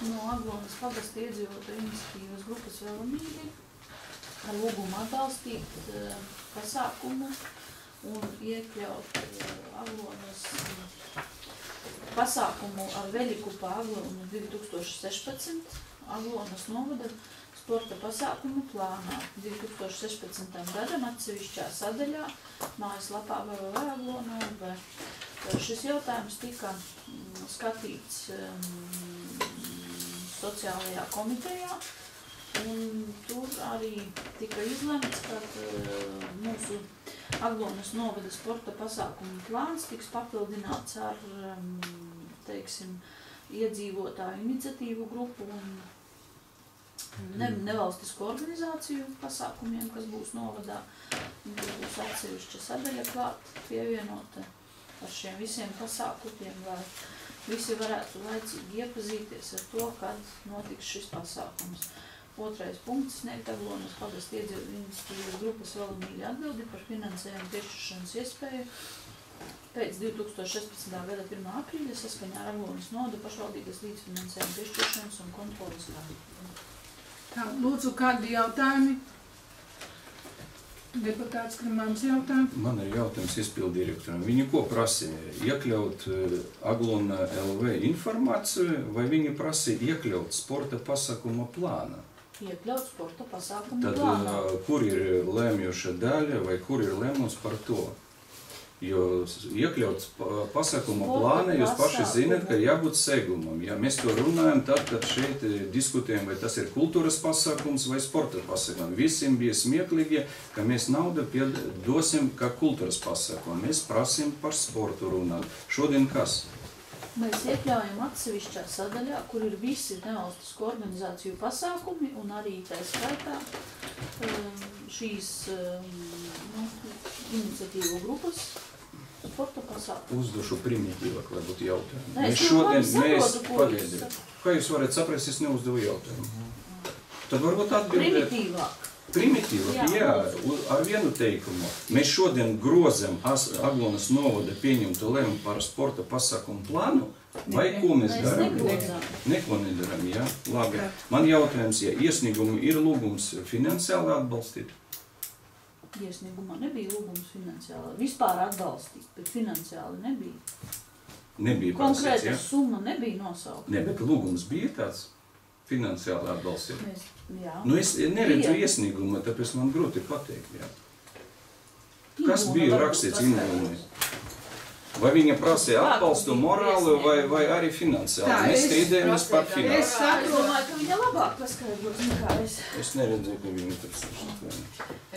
No Aglonas pagasta iedzīvotāju iniciatīvas grupas Velamīdi ar lūgumu atbalstīt pasākumu un iekļaut Aglonas pasākumu ar veļiku pa Aglonu 2016 Aglonas novada sporta pasākumu plānā 2016. gadam atsevišķā sadaļā mājaslapā www.aglona.lv. Šis jautājums tika skatīts sociālajā komitejā, un tur arī tika izlemts, ka mūsu Aglonas novada sporta pasākumu plāns tiks papildināts ar, teiksim, iedzīvotāju iniciatīvu grupu un nevalstisko organizāciju pasākumiem, kas būs novadā. Būs atsevišķa sadaļa klāt pievienota ar šiem visiem pasākumiem, lai visi varētu laicīgi iepazīties ar to, kad notiks šis pasākums. Otrais punkts – sniegt Aglonas pagasta iedzīvotāju iniciatīvas grupas Velamīdi atbildi par finansējumu piešķiršanas iespēju pēc 2016. gada 1. aprīļa saskaņā ar Aglonas novada pašvaldības līdzfinansējumu piešķiršanas un kontroles gadu. Tā, lūdzu, kādi jautājumi? Deputāts Krimāns jautājumu. Man ir jautājums izpildu direktoram. Viņi ko prasīja? Iekļaut Aglona LV informāciju vai viņi prasīja iekļaut sporta pasākuma plānā? Iekļaut sporta pasākuma plānā. Tad kur ir lēmjoša daļa vai kur ir lēmums par to? Jo iekļaut pasākuma plāna, jūs paši zināt, ka jābūt segumam. Ja mēs to runājam tad, kad šeit diskutējam, vai tas ir kultūras pasākums vai sporta pasākums. Visiem bija smieklīgi, ka mēs naudu dosim kā kultūras pasākumu. Mēs prasim par sportu runāt. Šodien kas? Mēs iekļaujam atsevišķā sadaļā, kur ir visi nevalstisko organizāciju pasākumi un arī tā skaitā šīs iniciatīvu grupas sporta pasākumu. Uzdošu primitīvāk, lai būtu jautājumi. Mēs šodien pagaidiet. Kā jūs varat saprast, es neuzdevu jautājumu? Tad varbūt atbildēt. Primitīvāk, jā, ar vienu teikumu. Mēs šodien grozam Aglonas novada pieņemtu lēmumu par sporta pasākumu plānu, vai ko mēs darām? Neko nedaram, jā. Labi. Man jautājums, ja iesniegumu ir lūgums finansiāli atbalstīt? Iesniegumā nebija lūgums finansiāli. Vispār atbalstīt, bet finansiāli nebija. Nebija prasīts, jā? Konkrēta summa nebija nosaukt. Ne, bet lūgums bija tāds finansiāli atbalstīt. Jā. Nu, es neredzu iesniegumu, tāpēc man grūti pateikt, jā. Kas bija rakstīts ienīgumā? Vai viņa prasīja atbalstu morālu vai arī finansiāli? Mēs strīdējamies par finansiāli. Es domāju, ka viņa labāk paskaidros nekā es. Es neredzēju, ka viņa tur.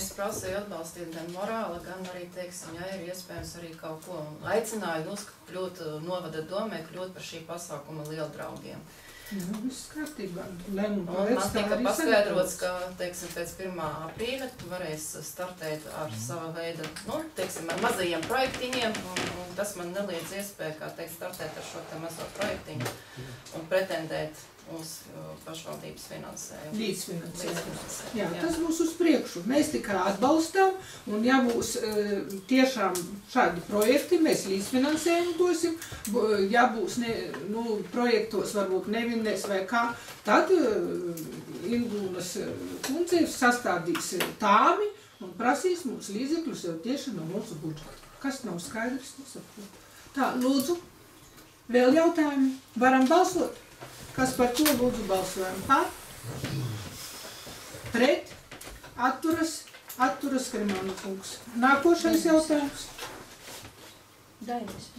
Es prasīju atbalstīt gan morāli, gan arī, teiksim, ja ir iespējams arī kaut ko. Aicināju kļūt novada domē, kļūt par šī pasākuma lieldraugiem. Viss kārtībā. Man tika paskaidrots, ka, teiksim, pēc 1. aprīļa varēs startēt ar sava veida, teiksim, ar mazajiem projektiņiem, un tas man neliedz iespēju, kā teikt, startēt ar šo te mazo projektiņu un pretendēt uz pašvaldības finansējumu. Līdzfinansējumu. Jā, tas būs uz priekšu. Mēs tikai atbalstām, un ja būs tiešām šādi projekti, mēs līdzfinansējumu dosim. Ja būs projektos varbūt nevinnēs vai kā, tad Ingūnas kundze sastādīs tāmi un prasīs mums līdzekļus jau tieši no mūsu budžeta. Kas nav skaidrs, nesaprot. Tā, lūdzu, vēl jautājumi? Varam balsot? Kas par to lūdzu balsojam? Par? Pret? Atturas Krimāna kungs. Nākošais jautājums. Dainis.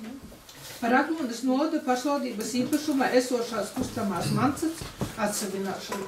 Par Aglonas novada pašvaldības īpašumā esošās kustamās mansardas atsavināšanu.